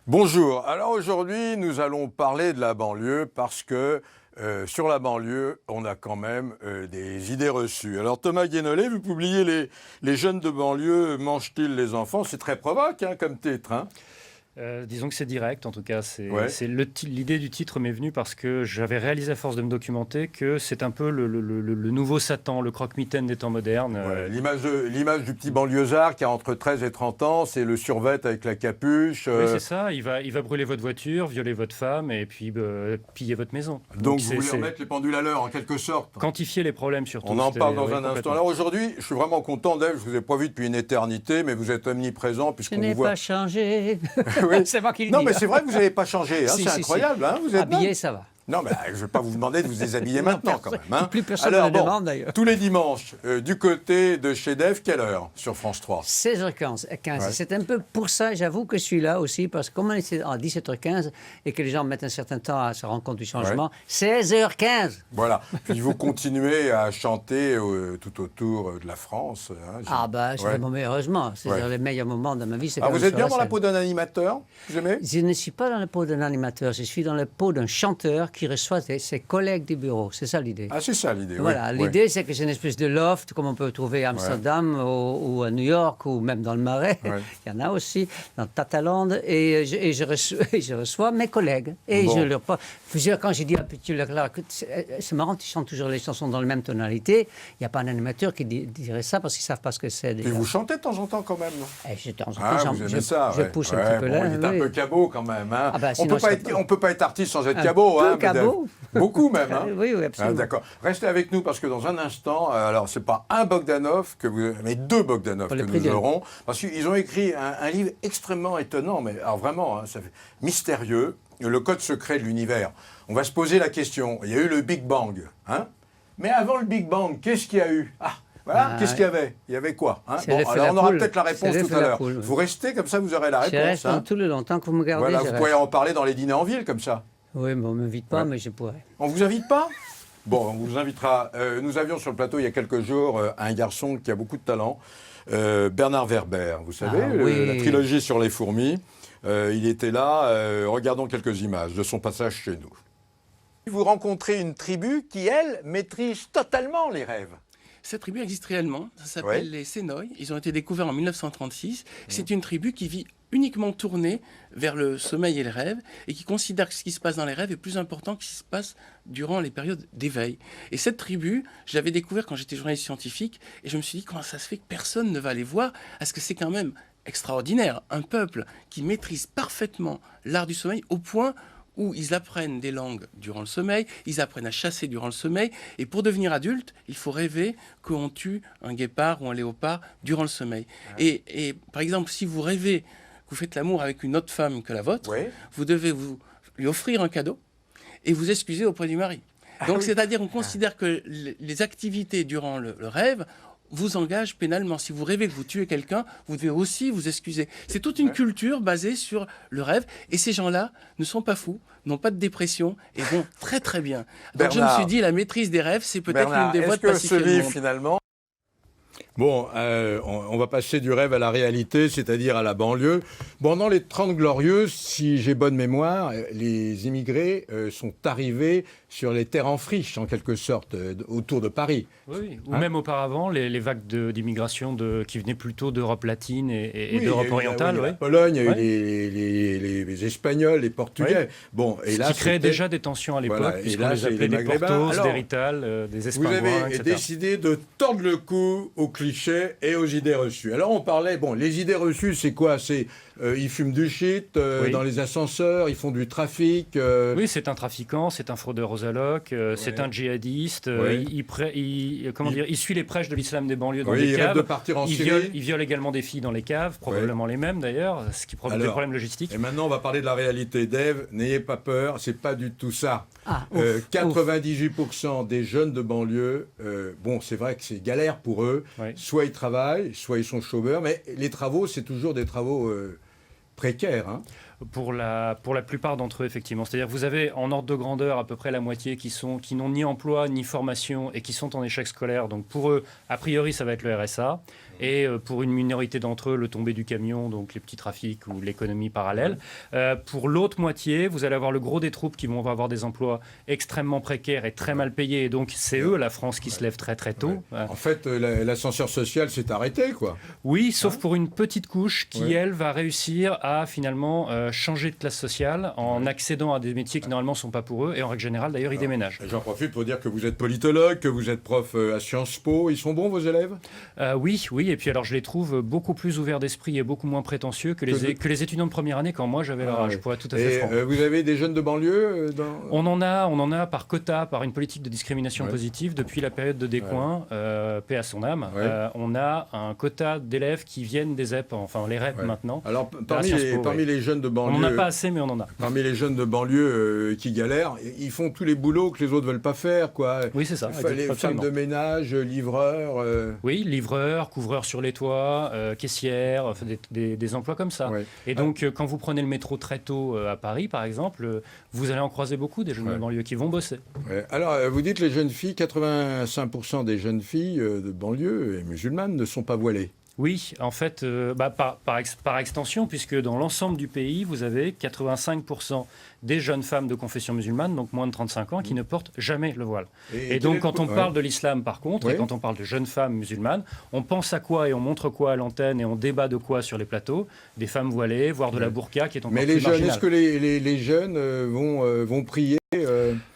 Bonjour, alors aujourd'hui nous allons parler de la banlieue parce que sur la banlieue on a quand même des idées reçues. Alors Thomas Guénolé, vous publiez les jeunes de banlieue mangent-ils les enfants? C'est très provoque comme titre. Disons que c'est direct, en tout cas. Ouais. L'idée du titre m'est venue parce que j'avais réalisé à force de me documenter que c'est un peu le nouveau Satan, le croque-mitaine des temps modernes. Ouais, l'image du petit banlieusard qui a entre 13 et 30 ans, c'est le survêt avec la capuche. Oui, c'est ça. Il va brûler votre voiture, violer votre femme et puis piller votre maison. Donc vous voulez remettre les pendules à l'heure en quelque sorte. Quantifier les problèmes surtout. On en parle dans un instant. Alors aujourd'hui, je suis vraiment content, Dave, je vous ai pas vu depuis une éternité, mais vous êtes omniprésent puisqu'on vous voit. Je n'ai pas changé. Oui. C'est moi qui le dis. Non, mais c'est vrai que vous n'avez pas changé. Si, c'est si, incroyable. si. Vous êtes Habillé, bien. ça va. Non, mais je ne vais pas vous demander de vous déshabiller maintenant, quand même. Plus personne ne Alors, me demande, d'ailleurs. tous les dimanches, du côté de chez Dave, quelle heure sur France 3? 16h15. Ouais. C'est un peu pour ça, j'avoue que je suis là aussi, parce que comme on est à 17h15 et que les gens mettent un certain temps à se rendre compte du changement, 16h15. Voilà. Puis vous continuez à chanter tout autour de la France. C'est vraiment heureusement. C'est les meilleurs moments de ma vie. Vous êtes bien dans la peau d'un animateur? Vous aimez? Je ne suis pas dans la peau d'un animateur, je suis dans la peau d'un chanteur qui reçoit ses collègues du bureau. C'est ça l'idée. Ah, c'est ça l'idée. Voilà, l'idée c'est que c'est une espèce de loft comme on peut trouver à Amsterdam ou à New York ou même dans le Marais. Ouais. Il y en a aussi dans Tataland et je reçois mes collègues et je leur parle. Quand j'ai dit à Petit Leclerc, c'est marrant, tu chantes toujours les chansons dans la même tonalité. Il n'y a pas un animateur qui dirait ça parce qu'ils ne savent pas ce que c'est. Et vous chantez de temps en temps quand même, non? De temps en temps, vous aimez ça, je pousse un petit peu là. Il est un peu cabot quand même. On peut pas être artiste sans être Un cabot. peu cabot. Beaucoup même. Oui, absolument. D'accord. Restez avec nous parce que dans un instant, alors c'est pas un Bogdanov mais deux Bogdanov que nous aurons, parce qu'ils ont écrit un livre extrêmement étonnant, mais alors vraiment, ça fait mystérieux, le code secret de l'univers. On va se poser la question. Il y a eu le Big Bang, mais avant le Big Bang, qu'est-ce qu'il y a eu? Qu'est-ce qu'il y avait? Il y avait quoi? Alors on aura peut-être la réponse tout à l'heure. Vous restez comme ça, vous aurez la réponse. Je reste tout le longtemps que vous me gardez. Voilà, vous pourrez en parler dans les dîners en ville comme ça. Oui, mais on ne m'invite pas, mais je pourrais. On vous invite pas? Bon, on vous invitera. Nous avions sur le plateau il y a quelques jours un garçon qui a beaucoup de talent, Bernard Werber. Vous savez, la trilogie sur les fourmis. Il était là. Regardons quelques images de son passage chez nous. Vous rencontrez une tribu qui, elle, maîtrise totalement les rêves. Cette tribu existe réellement, ça s'appelle les Sénoï. Ils ont été découverts en 1936. C'est une tribu qui vit uniquement tournée vers le sommeil et le rêve et qui considère que ce qui se passe dans les rêves est plus important que ce qui se passe durant les périodes d'éveil. Et cette tribu, je l'avais découvert quand j'étais journaliste scientifique et je me suis dit comment ça se fait que personne ne va les voir parce que c'est quand même extraordinaire. Un peuple qui maîtrise parfaitement l'art du sommeil au point où ils apprennent des langues durant le sommeil, ils apprennent à chasser durant le sommeil, et pour devenir adulte, il faut rêver qu'on tue un guépard ou un léopard durant le sommeil. Et par exemple, si vous rêvez que vous faites l'amour avec une autre femme que la vôtre, vous devez lui offrir un cadeau et vous excuser auprès du mari. Donc, c'est-à-dire, on considère que les activités durant le rêve vous engage pénalement. Si vous rêvez que vous tuez quelqu'un, vous devez aussi vous excuser. C'est toute une culture basée sur le rêve. Et ces gens-là ne sont pas fous, n'ont pas de dépression et vont très très bien. Donc je me suis dit, la maîtrise des rêves, c'est peut-être l'une des voies de pacifier le monde. Finalement... Bon, on va passer du rêve à la réalité, c'est-à-dire à la banlieue. Bon, dans les 30 Glorieuses, si j'ai bonne mémoire, les immigrés sont arrivés sur les terres en friche, en quelque sorte, autour de Paris. Oui, ou même auparavant, les vagues d'immigration qui venaient plutôt d'Europe latine et d'Europe orientale. Il y a eu la Pologne, il y a eu les Espagnols, les Portugais. Bon, et là, qui créait déjà des tensions à l'époque, puisqu'on les appelait des Portos, des Rital, des Espagnols, Vous avez décidé de tordre le cou aux clichés et aux idées reçues. Alors on parlait, les idées reçues, c'est quoi? C'est ils fument du shit dans les ascenseurs, ils font du trafic. Oui, c'est un trafiquant, c'est un fraudeur aux allocs, c'est un djihadiste. Il suit les prêches de l'islam des banlieues dans les caves. Il rêve de partir en Syrie. Il viole également des filles dans les caves, probablement les mêmes d'ailleurs, ce qui provoque des problèmes logistiques. Et maintenant, on va parler de la réalité. Dave, n'ayez pas peur, c'est pas du tout ça. 98% des jeunes de banlieue, c'est vrai que c'est galère pour eux. Soit ils travaillent, soit ils sont chômeurs, mais les travaux, c'est toujours des travaux précaires. Pour la plupart d'entre eux, effectivement. C'est-à-dire que vous avez en ordre de grandeur à peu près la moitié qui n'ont ni emploi ni formation et qui sont en échec scolaire. Donc pour eux, a priori, ça va être le RSA. et pour une minorité d'entre eux, le tombé du camion, donc les petits trafics ou l'économie parallèle. Pour l'autre moitié, vous allez avoir le gros des troupes qui vont avoir des emplois extrêmement précaires et très mal payés, et donc c'est eux, la France, qui se lève très très tôt. En fait, l'ascenseur social s'est arrêté, quoi. Oui, sauf pour une petite couche qui, elle, va réussir à finalement changer de classe sociale en accédant à des métiers qui normalement ne sont pas pour eux, et en règle générale, d'ailleurs, ils déménagent. J'en profite pour dire que vous êtes politologue, que vous êtes prof à Sciences Po. Ils sont bons, vos élèves? Oui, et puis alors je les trouve beaucoup plus ouverts d'esprit et beaucoup moins prétentieux que les étudiants de première année quand moi j'avais leur âge, pour être tout à fait franc. Vous avez des jeunes de banlieue On en a par quota, par une politique de discrimination positive depuis la période de Descoings, paix à son âme. On a un quota d'élèves qui viennent des ZEP, enfin les REP maintenant. Alors parmi les jeunes de banlieue... On n'en a pas assez, mais on en a. Parmi les jeunes de banlieue qui galèrent, ils font tous les boulots que les autres ne veulent pas faire, quoi. Oui, c'est ça. Les femmes de ménage, livreurs... Oui, livreurs, couvreurs sur les toits, caissières, des emplois comme ça. Et donc, quand vous prenez le métro très tôt à Paris, par exemple, vous allez en croiser beaucoup des jeunes de banlieue qui vont bosser. Alors, vous dites les jeunes filles, 85% des jeunes filles de banlieue et musulmanes ne sont pas voilées. Oui, en fait, par extension, puisque dans l'ensemble du pays, vous avez 85% des jeunes femmes de confession musulmane, donc moins de 35 ans, qui ne portent jamais le voile. Et donc, quand on parle de l'islam, par contre, et quand on parle de jeunes femmes musulmanes, on pense à quoi et on montre quoi à l'antenne et on débat de quoi sur les plateaux? Des femmes voilées, voire de la burqa, qui est encore plus marginale. Est-ce que les jeunes vont prier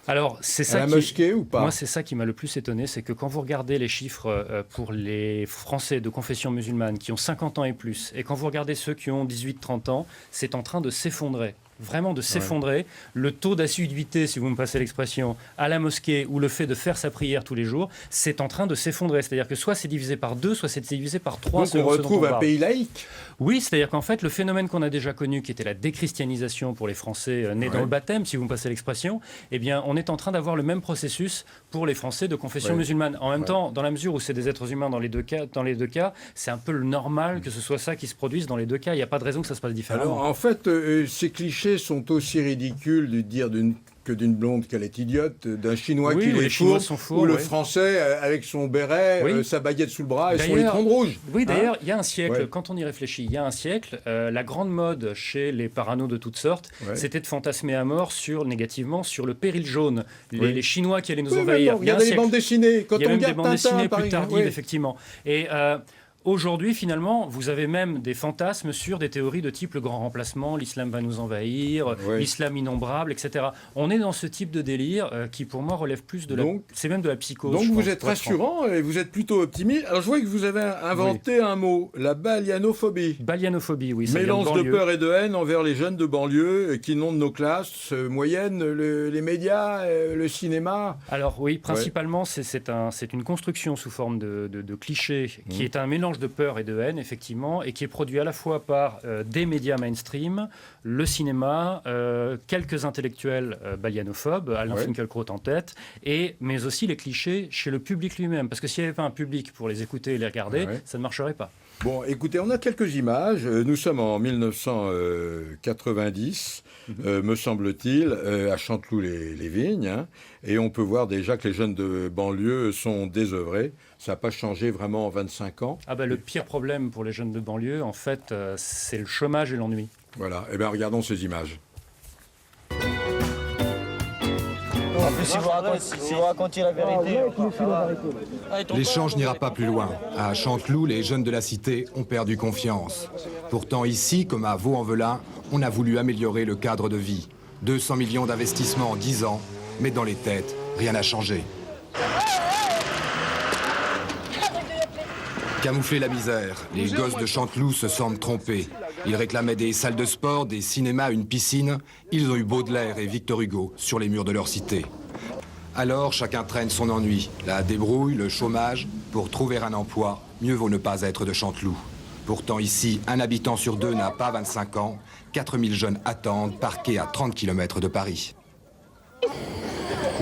Alors, c'est ça à la mosquée ou pas? Moi, c'est ça qui m'a le plus étonné, c'est que quand vous regardez les chiffres pour les Français de confession musulmane qui ont 50 ans et plus, et quand vous regardez ceux qui ont 18-30 ans, c'est en train de s'effondrer. Vraiment de s'effondrer. Le taux d'assiduité, si vous me passez l'expression, à la mosquée ou le fait de faire sa prière tous les jours, c'est en train de s'effondrer. C'est-à-dire que soit c'est divisé par 2, soit c'est divisé par 3. Donc on retrouve un pays laïque. Oui, c'est-à-dire qu'en fait, le phénomène qu'on a déjà connu, qui était la déchristianisation pour les Français nés dans le baptême, si vous me passez l'expression, eh bien, on est en train d'avoir le même processus pour les Français de confession musulmane. En même temps, dans la mesure où c'est des êtres humains dans les deux cas, c'est un peu le normal que ce soit ça qui se produise dans les deux cas. Il n'y a pas de raison que ça se passe différemment. Alors, en fait, ces clichés sont aussi ridicules de dire que d'une blonde qu'elle est idiote, d'un Chinois qui les fourre, ou le Français avec son béret, sa baguette sous le bras et son litron de rouge. Oui, d'ailleurs, il y a un siècle, quand on y réfléchit, il y a un siècle, la grande mode chez les paranos de toutes sortes, c'était de fantasmer à mort négativement sur le péril jaune, les Chinois qui allaient nous envahir. Il y a des bandes dessinées. Quand on regarde des bandes dessinées plus tardives, effectivement. Et aujourd'hui, finalement, vous avez même des fantasmes sur des théories de type le grand remplacement, l'islam va nous envahir, l'islam innombrable, etc. On est dans ce type de délire qui, pour moi, relève plus de c'est même de la psychose. Donc vous êtes rassurant et vous êtes plutôt optimiste. Alors je vois que vous avez inventé un mot, la balianophobie. Balianophobie, oui. Mélange de peur et de haine envers les jeunes de banlieue qui inondent nos classes moyennes, les médias, le cinéma. Alors oui, principalement, c'est une construction sous forme de clichés qui est un mélange de peur et de haine, effectivement, et qui est produit à la fois par des médias mainstream, le cinéma, quelques intellectuels balianophobes, Alain Finkielkraut en tête, mais aussi les clichés chez le public lui-même. Parce que s'il n'y avait pas un public pour les écouter et les regarder, ça ne marcherait pas. Bon, écoutez, on a quelques images. Nous sommes en 1990, me semble-t-il, à Chanteloup-les-Vignes, et on peut voir déjà que les jeunes de banlieue sont désœuvrés. Ça n'a pas changé vraiment en 25 ans. Le pire problème pour les jeunes de banlieue, en fait, c'est le chômage et l'ennui. Voilà, eh bien regardons ces images. En plus, si vous racontiez la vérité... L'échange n'ira pas plus loin. À Chanteloup, les jeunes de la cité ont perdu confiance. Pourtant ici, comme à Vaux-en-Velin, on a voulu améliorer le cadre de vie. 200 millions d'investissements en 10 ans, mais dans les têtes, rien n'a changé. Camoufler la misère, les gosses de Chanteloup se sentent trompés. Ils réclamaient des salles de sport, des cinémas, une piscine. Ils ont eu Baudelaire et Victor Hugo sur les murs de leur cité. Alors chacun traîne son ennui, la débrouille, le chômage. Pour trouver un emploi, mieux vaut ne pas être de Chanteloup. Pourtant ici, un habitant sur 2 n'a pas 25 ans. 4000 jeunes attendent, parqués à 30 km de Paris.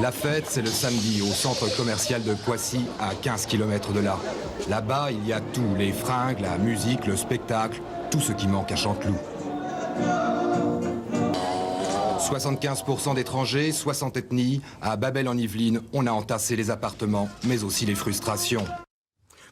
La fête, c'est le samedi au centre commercial de Poissy, à 15 km de là. Là-bas, il y a tout, les fringues, la musique, le spectacle, tout ce qui manque à Chanteloup. 75% d'étrangers, 60 ethnies. À Babel en Yvelines, on a entassé les appartements, mais aussi les frustrations.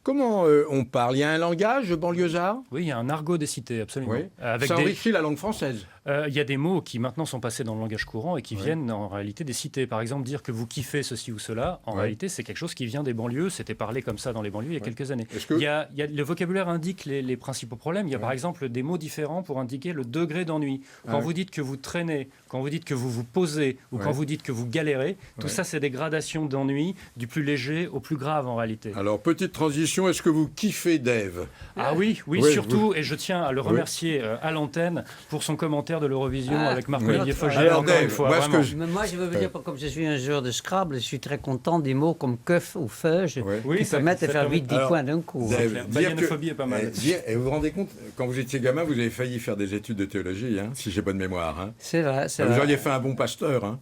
Comment on parle? Il y a un langage banlieusard? Oui, il y a un argot des cités, absolument. Oui. Avec Ça enrichit la langue française. Il y a des mots qui maintenant sont passés dans le langage courant et qui viennent en réalité des cités. Par exemple, dire que vous kiffez ceci ou cela, en réalité, c'est quelque chose qui vient des banlieues. C'était parlé comme ça dans les banlieues il y a quelques années. Le vocabulaire indique les principaux problèmes. Il y a par exemple des mots différents pour indiquer le degré d'ennui. Quand vous dites que vous traînez, quand vous dites que vous vous posez ou quand vous dites que vous galérez, tout ça, c'est des gradations d'ennui du plus léger au plus grave en réalité. Alors, petite transition, est-ce que vous kiffez Dave? Ah oui, surtout, et je tiens à le remercier à l'antenne pour son commentaire de l'Eurovision avec Marc-Olivier Fogel. Alors, encore une fois, moi, je veux vous dire, comme je suis un joueur de Scrabble, je suis très content des mots comme keuf ou feuge qui permettent de faire 8-10 points d'un coup. Balianophobie est pas mal. Et vous vous rendez compte, quand vous étiez gamin, vous avez failli faire des études de théologie, si j'ai bonne mémoire. C'est vrai. Vous auriez fait un bon pasteur.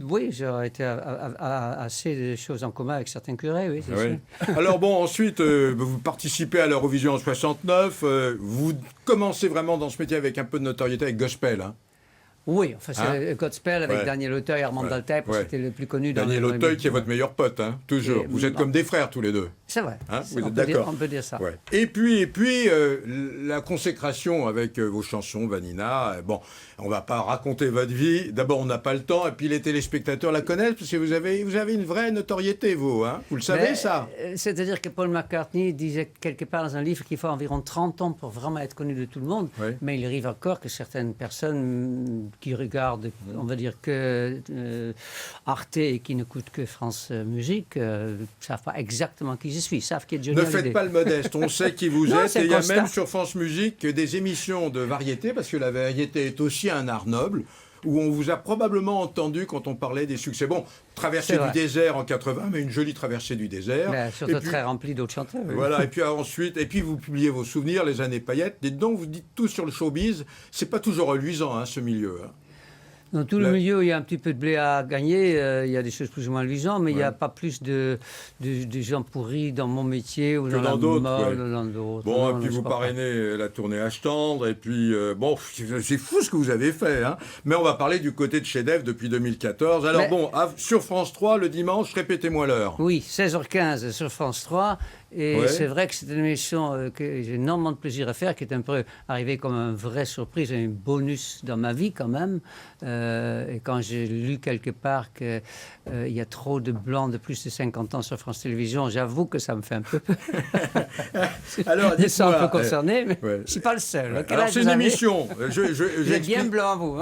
Oui, j'aurais été assez de choses en commun avec certains curés, oui, c'est sûr. Alors bon, ensuite, vous participez à l'Eurovision en 69, vous commencez vraiment dans ce métier avec un peu de notoriété avec Gospel. Oui, enfin, c'est Gospel avec Daniel Auteuil et Armand Daltais, parce que c'était le plus connu dans Daniel Auteuil qui est votre meilleur pote, toujours. Vous êtes comme des frères tous les deux. C'est vrai. Vous êtes d'accord. On peut dire ça. Ouais. Et puis la consécration avec vos chansons, Vanina. Bon, on va pas raconter votre vie. D'abord, on n'a pas le temps. Et puis les téléspectateurs la connaissent parce que vous avez une vraie notoriété, vous. Vous le savez, ça? C'est-à-dire que Paul McCartney disait quelque part dans un livre qu'il faut environ 30 ans pour vraiment être connu de tout le monde. Oui. Mais il arrive encore que certaines personnes qui regardent, on va dire, que Arte et qui n'écoutent que France Musique, ne savent pas exactement qui je suis. Ils savent qui est Johnny Hallyday. Ne faites pas le modeste, on sait qui vous êtes. Et il y a même sur France Musique des émissions de variété, parce que la variété est aussi un art noble, où on vous a probablement entendu quand on parlait des succès. Bon, Traversée du désert en 80, mais une jolie traversée du désert. Mais surtout très remplie d'autres chanteurs. Oui. Voilà, et puis ensuite, vous publiez vos souvenirs, les années paillettes. Et donc, vous dites tout sur le showbiz. C'est pas toujours reluisant, ce milieu. Dans tout le milieu, il y a un petit peu de blé à gagner. Il y a des choses plus ou moins luisantes, mais il n'y a pas plus de gens pourris dans mon métier ou dans d'autres. Bon, et puis vous parrainez la tournée H-Tendre, et puis, c'est fou ce que vous avez fait. Mais on va parler du côté de chez Dave depuis 2014. Alors sur France 3, le dimanche, répétez-moi l'heure. Oui, 16h15 sur France 3. Et c'est vrai que c'est une émission que j'ai énormément de plaisir à faire, qui est un peu arrivée comme une vraie surprise, un bonus dans ma vie quand même. Et quand j'ai lu quelque part qu'il y a trop de blancs de plus de 50 ans sur France Télévisions, j'avoue que ça me fait un peu peur. Alors, je suis un peu concerné, mais je ne suis pas le seul. Alors, c'est une émission. Vous êtes bien blanc, vous.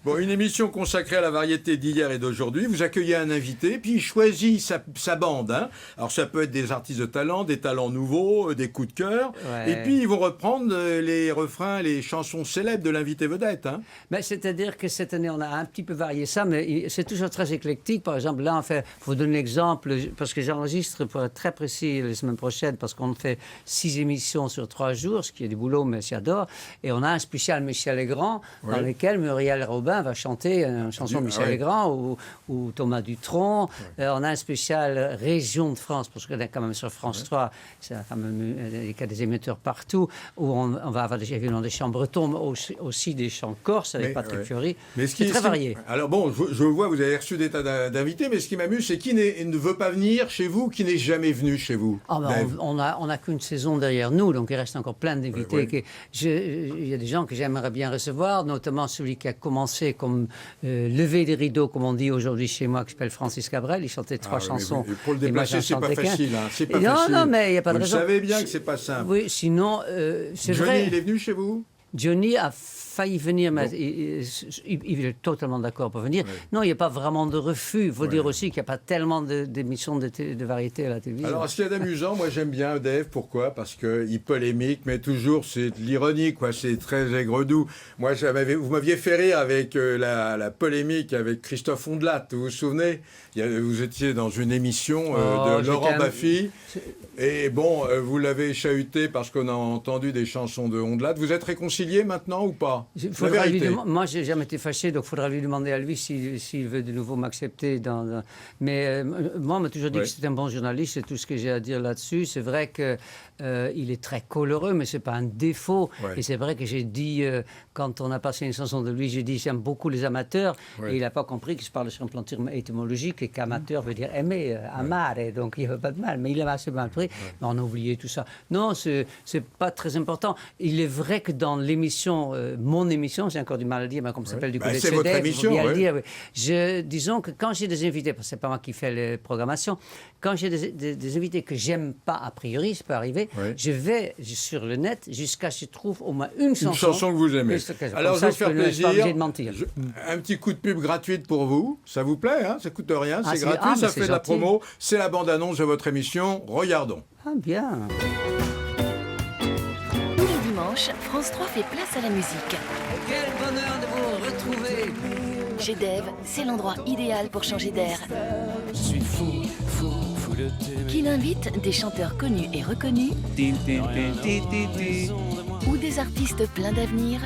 Bon, une émission consacrée à la variété d'hier et d'aujourd'hui. Vous accueillez un invité, puis il choisit sa bande. Alors, ça peut être des artistes de talent, des talents nouveaux, des coups de cœur. Et puis, ils vont reprendre les refrains, les chansons célèbres de l'invité vedette. C'est-à-dire que cette année, on a un petit peu varié ça, mais c'est toujours très éclectique. Par exemple, là, il faut donner l'exemple, parce que j'enregistre, pour être très précis, la semaine prochaine, parce qu'on fait 6 émissions sur 3 jours, ce qui est du boulot, mais j'adore. Et on a un spécial Michel Legrand, dans lequel Muriel Robin va chanter une chanson de Michel Legrand ou Thomas Dutronc. On a un spécial Région de France, parce qu'on est quand même sur France 3. C'est quand même il y a des émetteurs partout, où on va avoir évidemment des chants bretons, mais aussi des chants corses avec Patrick Fiori. C'est très varié. Alors bon, je vois, vous avez reçu des tas d'invités, mais ce qui m'amuse, c'est qui ne veut pas venir chez vous, qui n'est jamais venu chez vous. On n'a qu'une saison derrière nous, donc il reste encore plein d'invités. Il y a des gens que j'aimerais bien recevoir, notamment celui qui a commencé comme lever des rideaux, comme on dit aujourd'hui chez moi, qui s'appelle Francis Cabrel. Il chantait 3 chansons. Pour le déplacer, c'est pas facile. C'est pas facile. Non, mais il n'y a pas de raison. Vous savez bien que c'est pas simple. Oui, sinon, c'est vrai. Johnny, il est venu chez vous? Johnny a failli venir, mais il est totalement d'accord pour venir. Non, il n'y a pas vraiment de refus. Il faut dire aussi qu'il n'y a pas tellement d'émissions de variété à la télévision. Alors, ce qu'il y a d'amusant, moi j'aime bien Dave. Pourquoi? Parce qu'il est polémique, mais toujours c'est de l'ironie, quoi. C'est très aigre-doux. Moi, vous m'aviez fait rire avec la polémique avec Christophe Ondelat. Vous vous souvenez? Vous étiez dans une émission de Laurent Baffy. Et bon, vous l'avez chahuté parce qu'on a entendu des chansons de Ondelat. Vous êtes réconciliés réconcilié maintenant ou pas? La Moi, vérité. moi, j'ai jamais été fâché, donc il faudra lui demander à lui s'il veut de nouveau m'accepter. Mais moi, on m'a toujours dit que c'était un bon journaliste, c'est tout ce que j'ai à dire là-dessus. C'est vrai que il est très coloreux, mais c'est pas un défaut. Ouais. Et c'est vrai que j'ai dit, quand on a passé une chanson de lui, j'ai dit j'aime beaucoup les amateurs. Ouais. Et il n'a pas compris que je parle sur un plan étymologique et qu'amateur veut dire aimer, amare. Donc il n'y a pas de mal. Mais il a assez mal pris. Mais on a oublié tout ça. Non, c'est pas très important. Il est vrai que dans l'émission, mon émission, j'ai encore du mal à dire, mais comme ça s'appelle du coup c'est votre émission, bien le dire, disons que quand j'ai des invités, parce que c'est pas moi qui fais les programmations, quand j'ai des invités que j'aime pas a priori, ça peut arriver, je vais sur le net jusqu'à ce que je trouve au moins une chanson que vous aimez. Alors je vais vous faire plaisir. De mentir. Un petit coup de pub gratuite pour vous. Ça vous plaît, hein? Ça coûte rien, c'est gratuit, mais ça c'est fait de la gentil. promo. C'est la bande-annonce de votre émission. Regardons. Ah bien. Tous les dimanches, France 3 fait place à la musique. Quel bonheur de vous retrouver. Chez Dev, c'est l'endroit idéal pour changer d'air. Je suis fou de t'aimer. Qu'il invite des chanteurs connus et reconnus ou des artistes pleins d'avenir.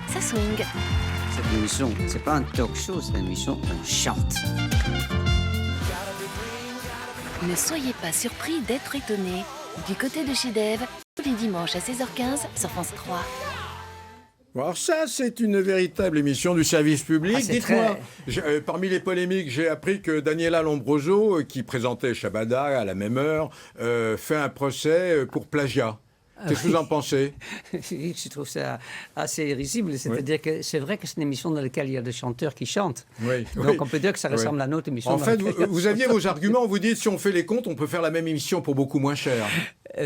Ça swing. Cette émission, c'est pas un talk show, c'est une émission, on chante. Ne soyez pas surpris d'être étonné. Du côté de chez Dev, tous les dimanches à 16h15 sur France 3. Bon, alors ça, c'est une véritable émission du service public. Ah, c'est Dites-moi, parmi les polémiques, j'ai appris que Daniela Lombroso, qui présentait Shabada à la même heure, fait un procès pour plagiat. Qu'est-ce que vous en pensez? Je trouve ça assez risible. C'est-à-dire que c'est vrai que c'est une émission dans laquelle il y a des chanteurs qui chantent. Oui, Donc on peut dire que ça ressemble à notre émission. En dans fait, laquelle- vous aviez vos arguments. Vous dites, si on fait les comptes, on peut faire la même émission pour beaucoup moins cher.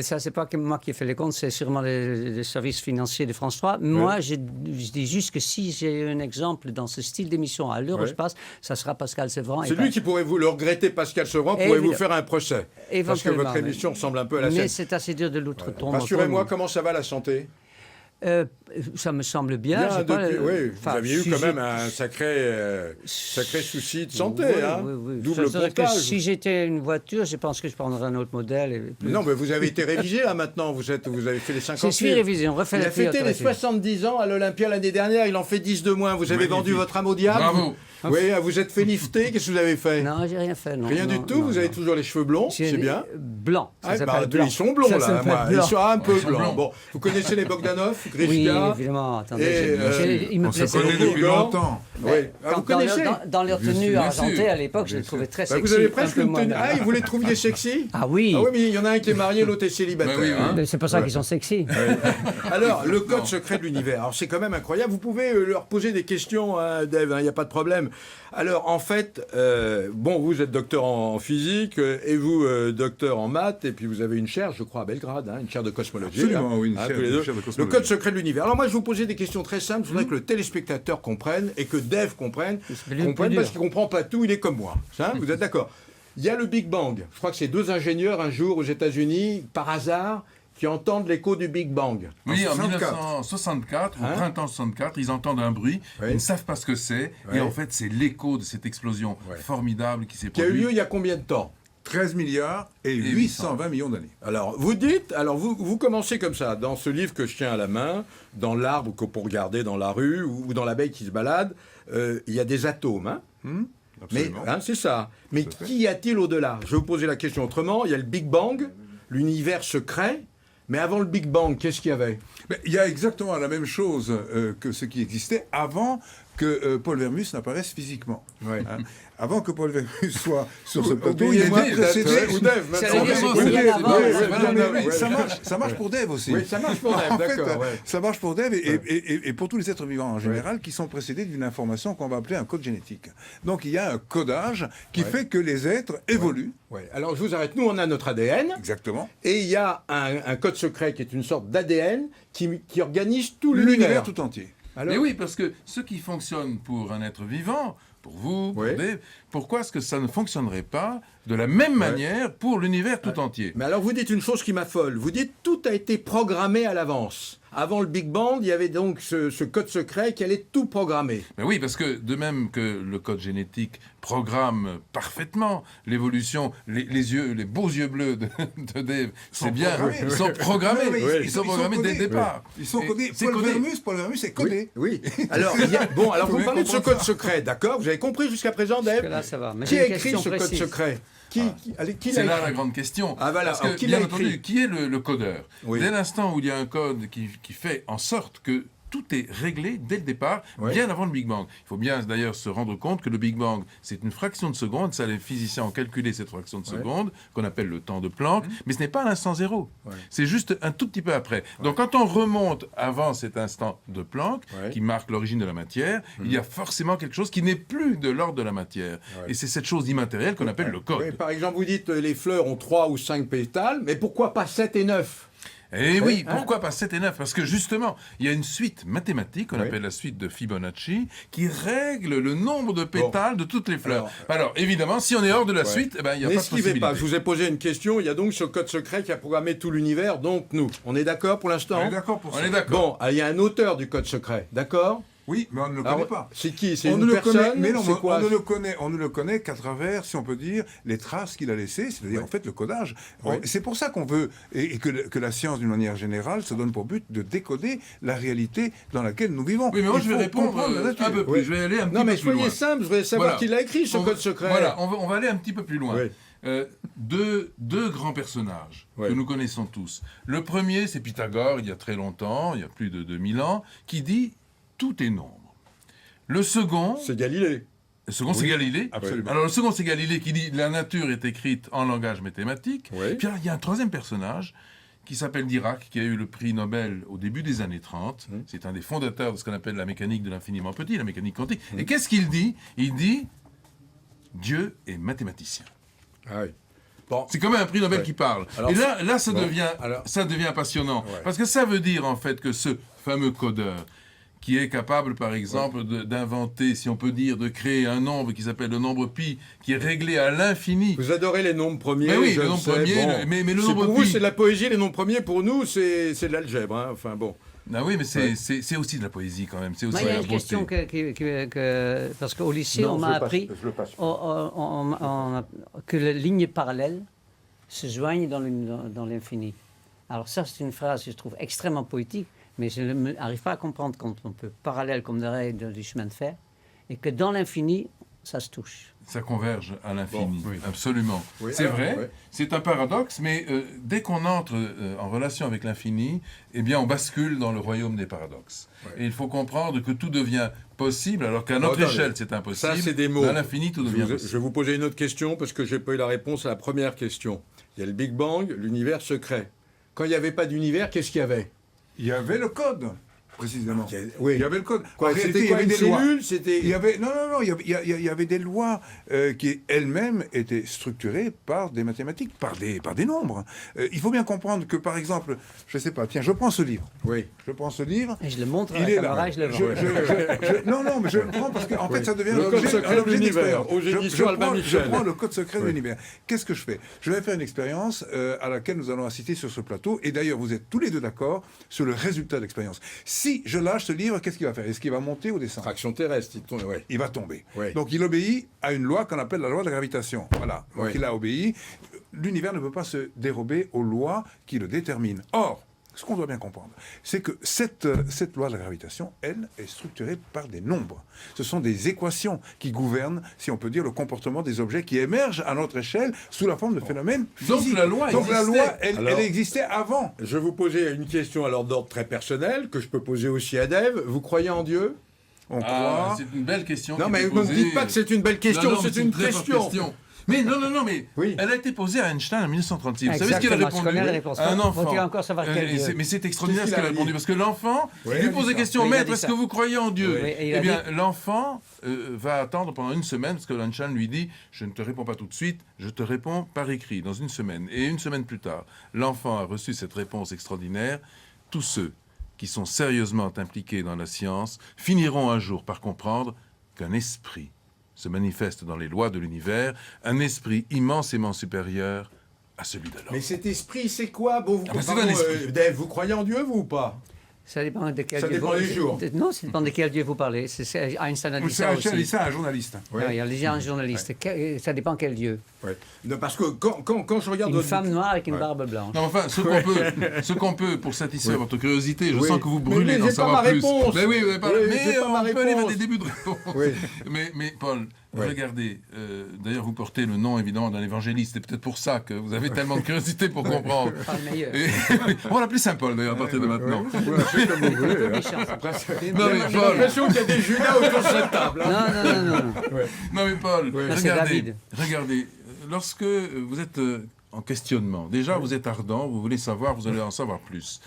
Ça, c'est pas que moi qui ai fait les comptes, c'est sûrement les services financiers de France 3. Moi, je dis juste que si j'ai un exemple dans ce style d'émission à l'heure où je passe, ça sera Pascal Sevran. C'est lui qui pourrait vous le regretter, Pascal Sevran, pourrait vous faire un procès. Parce que Éventuellement, votre émission ressemble un peu à la Mais sienne. c'est assez dur de l'outre-tombe. Rassurez-moi, comment ça va la santé? Ça me semble bien. Bien, j'ai pas, depuis- oui, vous enfin, aviez eu si quand j'ai- même un sacré souci de santé, Oui, hein? oui. Double C'est-à-dire que pontage. si j'étais une voiture, je pense que je prendrais un autre modèle. Et plus- Non, mais vous avez été révisé là maintenant, vous avez fait les 50 Je suis 000. révisé, on refait Il la a fêté les priorité. 70 ans à l'Olympia l'année dernière, il en fait 10 de moins. Vous avez vendu votre âme au diable? Bravo. Oui, vous êtes fait lifter, qu'est-ce que vous avez fait? Non, j'ai rien fait. Non, Rien non, du tout, non, vous avez non. toujours les cheveux blonds, J'ai c'est bien. Blanc. Ça Ah, s'appelle bah, blanc. ils sont blonds Ça là, s'appelle moi. blanc. Ils sont un peu Ils sont blancs. blancs. Bon, vous connaissez les Bogdanov, Oui, Grishka? évidemment. Attendez, Et, il me On se plaisait connaît beaucoup. depuis longtemps. Oui. Ah, vous Dans connaissez? dans leur Bien tenue sûr, argentée bien à l'époque, je sûr. les trouvais très Bah, sexy. vous avez un presque peu une moins tenue. maintenant. Ah, vous les trouviez sexy? Ah oui. Ah oui, mais il y en a un qui est marié, l'autre est célibataire. Bah oui, oui. hein. Mais c'est pour ça qu'ils sont sexy. Alors, le code secret de l'univers. Alors, c'est quand même incroyable. Vous pouvez leur poser des questions, hein, Dave, il n'y a pas de problème. Alors, en fait, bon, vous êtes docteur en physique et vous, docteur en maths, et puis vous avez une chaire, je crois, à Belgrade, hein, une chaire de cosmologie. Absolument, hein, oui, une hein, chaire tous les deux. de Le cosmologie. code secret de l'univers. Alors, moi, je vais vous poser des questions très simples. Je voudrais que le téléspectateur comprenne et que Dave comprenne. le plus Comprenne dur. parce qu'il ne comprend pas tout, il est comme moi. Hein, vous êtes d'accord? Il y a le Big Bang. Je crois que c'est deux ingénieurs, un jour, aux États-Unis, par hasard, qui entendent l'écho du Big Bang. Oui, en 64. 1964, Hein au printemps 64, ils entendent un bruit, Oui. ils ne savent pas ce que c'est, Oui. et en fait, c'est l'écho de cette explosion Ouais. formidable qui s'est Qui a eu lieu produite. il y a combien de temps? 13 milliards et 820 millions d'années. Alors, vous commencez comme ça, dans ce livre que je tiens à la main, dans l'arbre que pour regarder dans la rue, ou dans l'abeille qui se balade, il y a des atomes, hein? Mais Absolument. hein, c'est ça. Mais Tout à fait. qu'y a-t-il au-delà? Je vais vous poser la question autrement. Il y a le Big Bang, l'univers se crée, mais avant le Big Bang, qu'est-ce qu'il y avait? Mais il y a exactement la même chose que ce qui existait avant que Paul Vermus n'apparaisse physiquement. Ouais. Hein. Avant que Paul Vermus soit sur ce plateau, Oubliez il y a moi, une précédée. ou Dave, Ça maintenant. veut dire que Oui, c'est bien oui, avant, oui, c'est oui, pas non, le mais début. Ça marche pour Dave aussi. Oui, ça marche pour Dave, En fait, d'accord. Ouais. ça marche pour Dave et pour tous les êtres vivants en général qui sont précédés d'une information qu'on va appeler un code génétique. Donc il y a un codage qui fait que les êtres évoluent. Ouais. Alors, je vous arrête. Nous, on a notre ADN. Exactement. Et il y a un code secret qui est une sorte d'ADN qui organise tout L'univers l'univers. tout entier. Alors, Mais oui, parce que ce qui fonctionne pour un être vivant, pour vous, pour Oui. Dave, pourquoi est-ce que ça ne fonctionnerait pas de la même manière pour l'univers tout entier. Mais alors vous dites une chose qui m'affole. Vous dites tout a été programmé à l'avance. Avant le Big Bang, il y avait donc ce code secret qui allait tout programmer. Mais oui, parce que de même que le code génétique programme parfaitement l'évolution, les beaux yeux bleus de Dave, c'est bien, ils sont programmés. Ils sont programmés dès le départ. Ils sont codés. Paul Vermus est codé. Oui. Alors, alors vous parlez de ce code secret, d'accord? Vous avez compris jusqu'à présent, Dave? Là, ça va. Mais qui a écrit ce code secret? C'est là la grande question. Ah, voilà. Parce que, bien entendu, qui est le codeur? Dès l'instant où il y a un code qui fait en sorte que tout est réglé dès le départ, bien avant le Big Bang. Il faut bien d'ailleurs se rendre compte que le Big Bang, c'est une fraction de seconde. Ça, les physiciens ont calculé cette fraction de seconde, qu'on appelle le temps de Planck, mais ce n'est pas l'instant zéro. C'est juste un tout petit peu après. Donc quand on remonte avant cet instant de Planck, qui marque l'origine de la matière, il y a forcément quelque chose qui n'est plus de l'ordre de la matière. Et c'est cette chose immatérielle qu'on appelle le code. Par exemple, vous dites les fleurs ont 3 ou 5 pétales, mais pourquoi pas 7 et 9? Eh oui, pourquoi pas 7 et 9? Parce que justement, il y a une suite mathématique, qu'on appelle la suite de Fibonacci, qui règle le nombre de pétales de toutes les fleurs. Alors évidemment, si on est hors de la suite, il n'y a pas de possibilité. Je vous ai posé une question, il y a donc ce code secret qui a programmé tout l'univers, donc nous. On est d'accord pour l'instant? On est d'accord pour ça. On est d'accord. Bon, il y a un auteur du code secret, d'accord? Oui, mais on ne le connaît pas. C'est qui? C'est une personne? Mais non, on ne le connaît qu'à travers, si on peut dire, les traces qu'il a laissées, c'est-à-dire en fait le codage. C'est pour ça qu'on veut, et que la science d'une manière générale se donne pour but de décoder la réalité dans laquelle nous vivons. Oui, mais moi je vais répondre un peu plus, je vais aller un petit peu plus loin. Non mais soyez simple, je voudrais savoir qui l'a écrit ce code secret. Voilà, on va aller un petit peu plus loin. Deux grands personnages que nous connaissons tous. Le premier, c'est Pythagore, il y a très longtemps, il y a plus de 2000 ans, qui dit « tout est nombre ». Le second... C'est Galilée. Le second, c'est Galilée. Absolument. Alors, le second, c'est Galilée qui dit « la nature est écrite en langage mathématique ». Puis il y a un troisième personnage qui s'appelle Dirac, qui a eu le prix Nobel au début des années 30. C'est un des fondateurs de ce qu'on appelle la mécanique de l'infiniment petit, la mécanique quantique. Et qu'est-ce qu'il dit? Il dit « Dieu est mathématicien ». Ah oui. Bon. C'est quand même un prix Nobel qui parle. Alors, et là ça devient passionnant. Parce que ça veut dire, en fait, que ce fameux codeur, qui est capable, par exemple, d'inventer, si on peut dire, de créer un nombre qui s'appelle le nombre pi, qui est réglé à l'infini. Vous adorez les nombres premiers. Mais oui, le nombre premier, mais le nombre pi... Pour vous, c'est de la poésie, les nombres premiers. Pour nous, c'est de l'algèbre. Hein. Enfin, bon. Ah oui, mais c'est aussi de la poésie, quand même. C'est aussi il y a une question parce qu'au lycée, on m'a appris que les lignes parallèles se joignent dans l'infini. Alors ça, c'est une phrase que je trouve extrêmement poétique, mais je n'arrive pas à comprendre quand on peut parallèle comme dirait du chemin de fer, et que dans l'infini, ça se touche. Ça converge à l'infini, absolument. C'est vrai, c'est un paradoxe, mais dès qu'on entre en relation avec l'infini, eh bien, on bascule dans le royaume des paradoxes. Et il faut comprendre que tout devient possible, alors qu'à notre échelle, c'est impossible. Ça, c'est des mots. À l'infini, tout devient possible. Je vais vous poser une autre question, parce que je n'ai pas eu la réponse à la première question. Il y a le Big Bang, l'univers secret. Quand il n'y avait pas d'univers, qu'est-ce qu'il y avait? Il y avait le code. Précisément. Oui. Il y avait le code. C'était quoi, une cellule? Il y avait il y avait des lois qui elles-mêmes étaient structurées par des mathématiques, par des nombres. Il faut bien comprendre que, par exemple, je sais pas, tiens, je prends ce livre. Oui. Je prends ce livre. Et je le montre à la caméra et je le vends. Non, mais je le prends parce qu'en fait, ça devient le code secret de l'univers. Aux éditions Albin Michel. Je prends le code secret de l'univers. Qu'est-ce que je fais? Je vais faire une expérience à laquelle nous allons assister sur ce plateau. Et d'ailleurs, vous êtes tous les deux d'accord sur le résultat de l'expérience. Si je lâche ce livre, qu'est-ce qu'il va faire? Est-ce qu'il va monter ou descendre? Traction terrestre, il va tomber. Donc il obéit à une loi qu'on appelle la loi de la gravitation. Voilà. Donc il a obéi. L'univers ne peut pas se dérober aux lois qui le déterminent. Or, ce qu'on doit bien comprendre, c'est que cette loi de la gravitation, elle, est structurée par des nombres. Ce sont des équations qui gouvernent, si on peut dire, le comportement des objets qui émergent à notre échelle sous la forme de phénomènes physiques. Donc la loi elle existait avant. Je vais vous poser une question alors d'ordre très personnel, que je peux poser aussi à Dave. Vous croyez en Dieu? On croit... C'est une belle question. Non, mais ne me dites pas que c'est une belle question, c'est une question. Mais non, mais elle a été posée à Einstein en 1936. Vous savez ce qu'il a répondu à un enfant? Mais c'est extraordinaire ce qu'il a répondu, parce que l'enfant lui pose des questions. Maître, est-ce que vous croyez en Dieu? Eh bien, l'enfant va attendre pendant une semaine, parce que Einstein lui dit, je ne te réponds pas tout de suite, je te réponds par écrit, dans une semaine. Et une semaine plus tard, l'enfant a reçu cette réponse extraordinaire. Tous ceux qui sont sérieusement impliqués dans la science finiront un jour par comprendre qu'un esprit se manifeste dans les lois de l'univers un esprit immensément supérieur à celui de l'homme. Mais cet esprit, c'est quoi? Bon, c'est Dave, vous croyez en Dieu, vous, ou pas? Ça dépend de quel Ça Dieu dépend des jours. Non, ça dépend de quel Dieu vous parlez. Einstein a dit ça aussi. C'est ça, un journaliste. Oui. Il y a déjà un journaliste. Ça dépend quel Dieu. Ouais. Non, parce que quand je regarde... Une femme noire avec une barbe blanche. Non, enfin, ce qu'on peut, pour satisfaire votre curiosité, je sens que vous brûlez d'en savoir pas ma plus. réponse. Mais oui, vous n'avez pas, mais pas ma on peut réponse. aller vers des débuts de réponse. Oui. Mais Paul, regardez, d'ailleurs vous portez le nom évidemment d'un évangéliste, c'est peut-être pour ça que vous avez tellement de curiosité pour comprendre. Pas le meilleur. On va l'appeler Saint Paul d'ailleurs à partir de maintenant. C'est comme vous voulez. Non mais J'ai Paul, l'impression qu'il y a des Judas autour de cette table. Hein. Non. non mais Paul, c'est David. regardez, lorsque vous êtes en questionnement, déjà vous êtes ardent, vous voulez savoir, vous allez en savoir plus.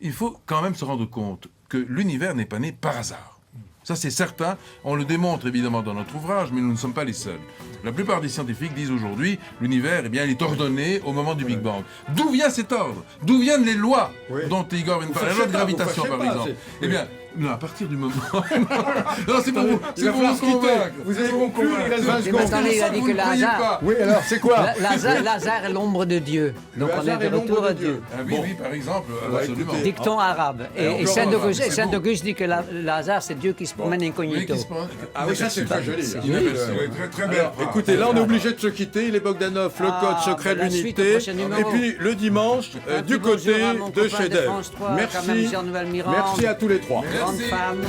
Il faut quand même se rendre compte que l'univers n'est pas né par hasard. Ça, c'est certain. On le démontre évidemment dans notre ouvrage, mais nous ne sommes pas les seuls. La plupart des scientifiques disent aujourd'hui l'univers, eh bien, il est ordonné au moment du Big Bang. D'où vient cet ordre? D'où viennent les lois dont Igor vient de parler? La loi de gravitation, par exemple. Eh bien, non, à partir du moment... non, c'est pour vous, c'est pour vous convaincre. Vous avez conclu, il reste 20 secondes. Attendez, il a dit que le hasard... Oui, alors, c'est quoi? Hasard est l'ombre de Dieu. Donc on est de retour à Dieu. Ah oui, oui, par exemple, absolument. Dicton arabe. Et Saint-Auguste dit que le hasard, c'est Dieu qui se promène incognito. Ah oui, ça c'est très joli. C'est joli. Très très bien. Écoutez, là on est obligé de se quitter. Il est Bogdanov, le code secret de la suite au l'unité. prochain numéro. Et puis le dimanche, du côté de chez Dave. Merci. Merci à tous les trois. Grande femme.